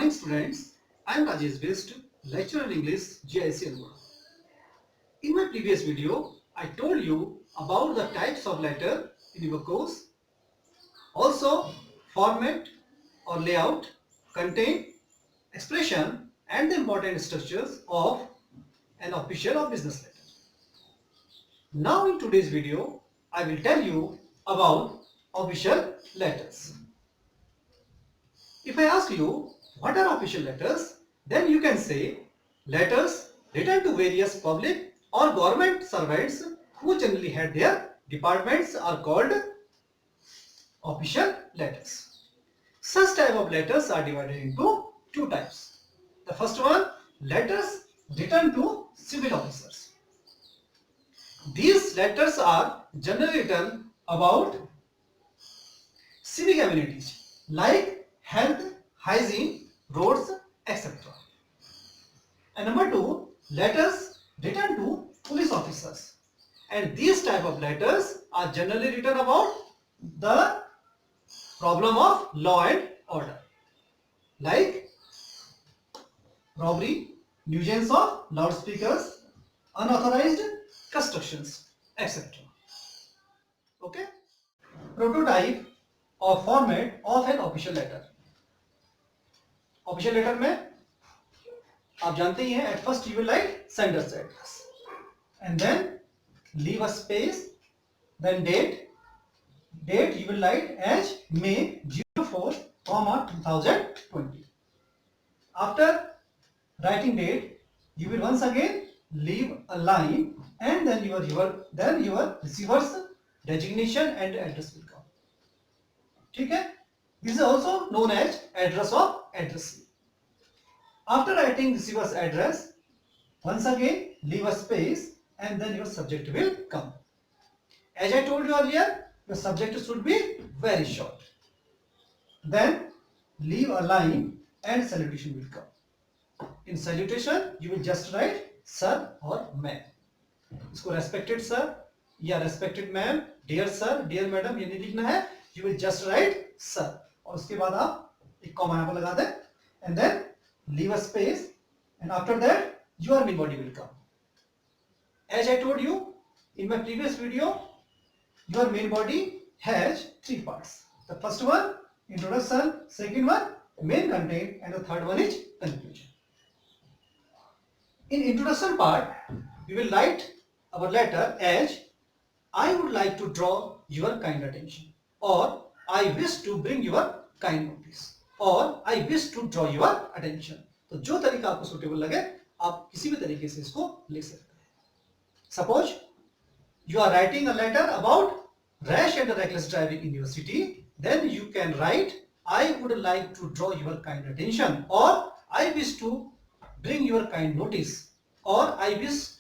morning, students. I am Rajesh Best, lecturer in English, GIC Almora. In my previous video, I told you about the types of letter in your course, also format or layout, content, expression, and the important structures of an official or business letter. Now in today's video, I will tell you about official letters. If I ask you what are official letters, then you can say letters written to various public or government servants who generally head their departments are called official letters. Such type of letters are divided into two types. The first one, letters written to civil officers. These letters are generally written about civic amenities like health, hygiene, roads, etc. And number two, letters written to police officers. And these type of letters are generally written about the problem of law and order, like robbery, nuisance of loudspeakers, unauthorized constructions, etc. Okay? Prototype or format of an official letter. Official letter में आप जानते ही हैं, at first you will write sender's address and then leave a space, then date you will write as May 04, 2020. After writing date, you will once again leave a line and then your receiver's designation and address will come. ठीक है? This is also known as address of addressee. After writing receiver's address, once again leave a space and then your subject will come. As I told you earlier, your subject should be very short. Then leave a line and salutation will come. In salutation, you will just write sir or ma'am. इसको respected sir या respected ma'am, dear sir, dear madam ये नहीं लिखना है. You will just write sir और उसके बाद आप एक कॉमा यहाँ पर लगा दें and then leave a space and after that your main body will come. As I told you in my previous video, your main body has three parts. The first one, introduction, second one, main content, and the third one is conclusion. In introduction part, we will write our letter as I would like to draw your kind attention, or I wish to bring your kind notice, or I wish to draw your attention. तो जो तरीका आपको suitable लगे आप किसी भी तरीके से इसको लिख सकते हैं. Suppose you are writing a letter about rash and reckless driving in your city, then you can write I would like to draw your kind attention, or I wish to bring your kind notice, or I wish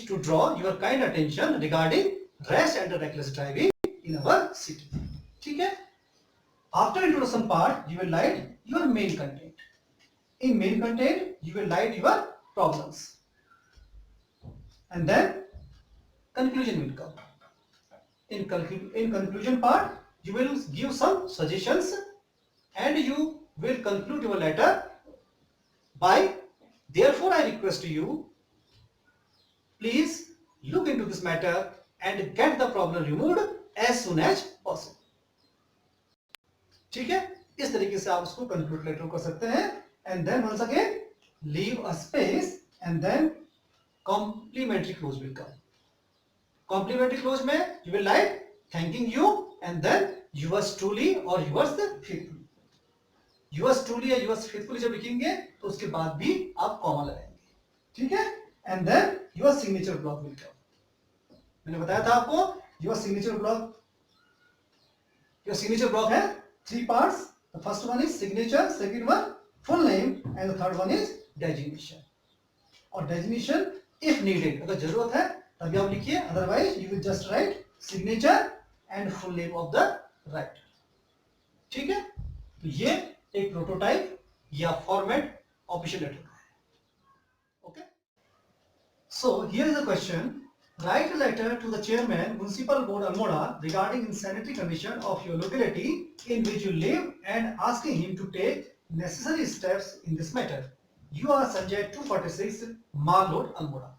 to draw your kind attention regarding rash and reckless driving in our city. ठीक है? After introduction part, you will write your main content. In main content, you will write your problems, and then conclusion will come. In conclusion part, you will give some suggestions, and you will conclude your letter by, therefore I request you, please look into this matter and get the problem removed as soon as possible. ठीक है? इस तरीके से आप उसको conclude letter कर सकते हैं and then once again leave a space and then complimentary close will come. Complimentary close में you will write thanking you and then yours truly or yours faithfully. Yours truly या yours faithfully जब लिखेंगे तो उसके बाद भी आप comma लगाएंगे. ठीक है? And then your signature block will come. मैंने बताया था आपको your signature block है three parts. The first one is signature, second one full name, and the third one is designation. और designation if needed, अगर जरूरत है तभी आप लिखिए, otherwise you will just write signature and full name of the writer. ठीक है? तो ये एक प्रोटोटाइप या फॉर्मेट ऑफिशियल लेटर का है. Okay? So here is a question. Write a letter to the chairman, Municipal Board Almora, regarding insanitary condition of your locality in which you live and asking him to take necessary steps in this matter. You are Sanjay 246 Mall Road, Almora.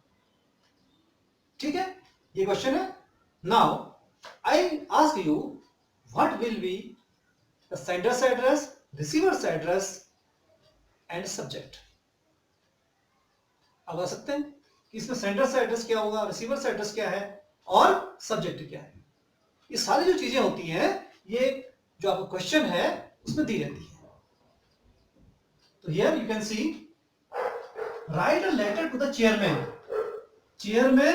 ठीक है, ये question है. Now I ask you, what will be the sender's address, receiver's address and subject? अब आ सकते हैं कि इसमें sender's address क्या होगा, रिसीवर्स एड्रेस क्या है और सब्जेक्ट क्या है. ये सारी जो चीजें होती हैं ये जो आपका क्वेश्चन है उसमें दी रहती है. तो here you can see, write a letter to the chairman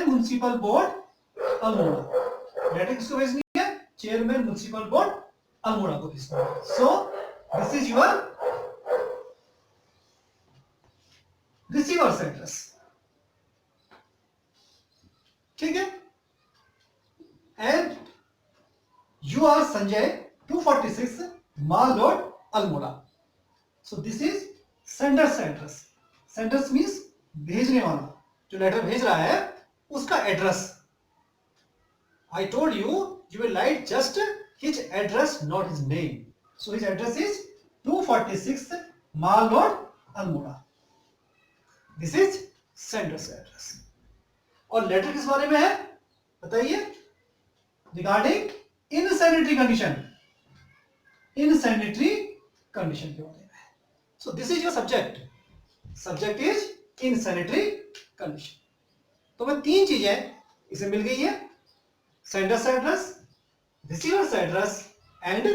municipal board Almora. Letter किसको भेजनी है? चेयरमैन म्युनिसिपल बोर्ड अल्मोड़ा को भेजना है. So this is your receiver's address. ठीक है, and you are Sanjay 246 Mall Road Almora. So this is sender's address. Sender's means भेजने वाला, जो लेटर भेज रहा है उसका address. I told you, you will write just his address, not his name. So his address is 246 Mall Road Almora. This is sender's address. और letter किस बारे में है बताइए? Regarding insanitary condition. इनसैनिटरी कंडीशन के बारे में है. So this is your subject. Subject is insanitary condition. तो मैं तीन चीजें इसे मिल गई है: sender's address, receiver's address and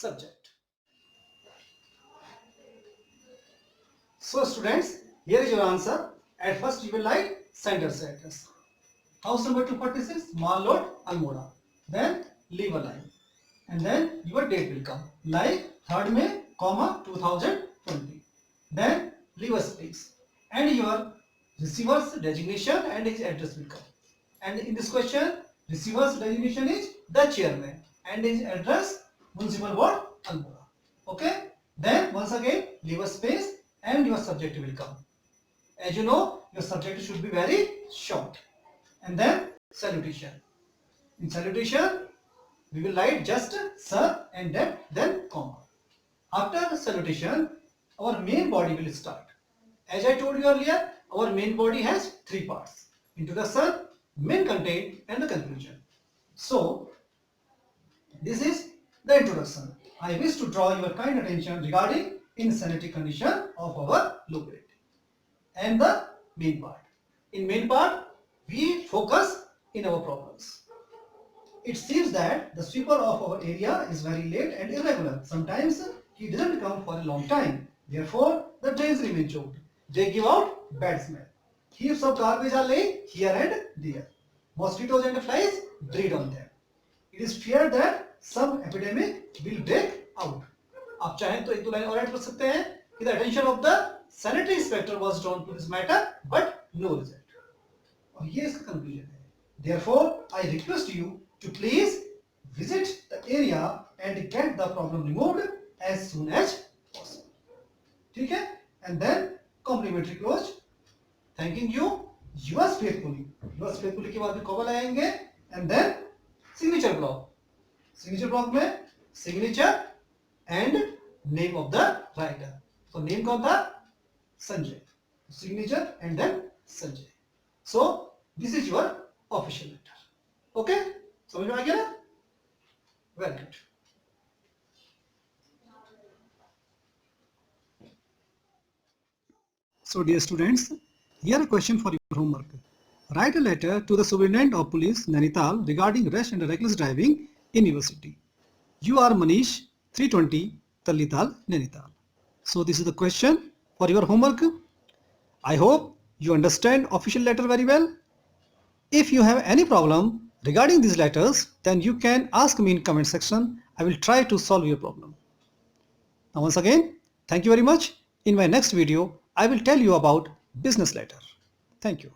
subject. So students, here is your answer. At first you will write sender's address. House number 246 Mall Road, Almora. Then leave a line. And then your date will come. Like 3rd May, 2020. Then leave a space. And your receiver's designation and his address will come. And in this question, receiver's designation is the chairman. And his address, Municipal Board, Almora. Okay? Then once again, leave a space and your subject will come. As you know, your subject should be very short. And then salutation. In salutation, we will write just sir and then comma. After salutation, our main body will start. As I told you earlier, our main body has 3 parts: introduction, main content and the conclusion. So, this is the introduction. I wish to draw your kind attention regarding insanity condition of our locality. And the main part. In main part, we focus in our problems. It seems that the sweeper of our area is very late and irregular. Sometimes he doesn't come for a long time. Therefore, the drains remain choked. They give out bad smell. Heaps of garbage are laid here and there. Mosquitoes and flies breed on them. It is feared that some epidemic will break out. आप चाहें तो एक दो line और add कर सकते हैं कि the attention of the sanitary inspector was drawn to this matter, but no result. और ये इसका conclusion है. Therefore, I request you to please visit the area and get the problem removed as soon as possible. ठीक है? And then complimentary close. Thanking you. Yours faithfully. Yours faithfully के बाद में comma लगाएंगे and then signature block. Signature block में signature and name of the writer. तो name कौन था? Sanjay. Signature and then Sanjay. So this is your official letter. Okay? समझ में आ गया ना? Very good. So dear students, here a question for your homework. Write a letter to the Superintendent of Police Nainital regarding rash and reckless driving in your city. You are Manish, 320 Talital, Nainital. So this is the question for your homework. I hope you understand official letter very well. If you have any problem regarding these letters, then you can ask me in comment section. I will try to solve your problem. Now once again, thank you very much. In my next video, I will tell you about business letter. Thank you.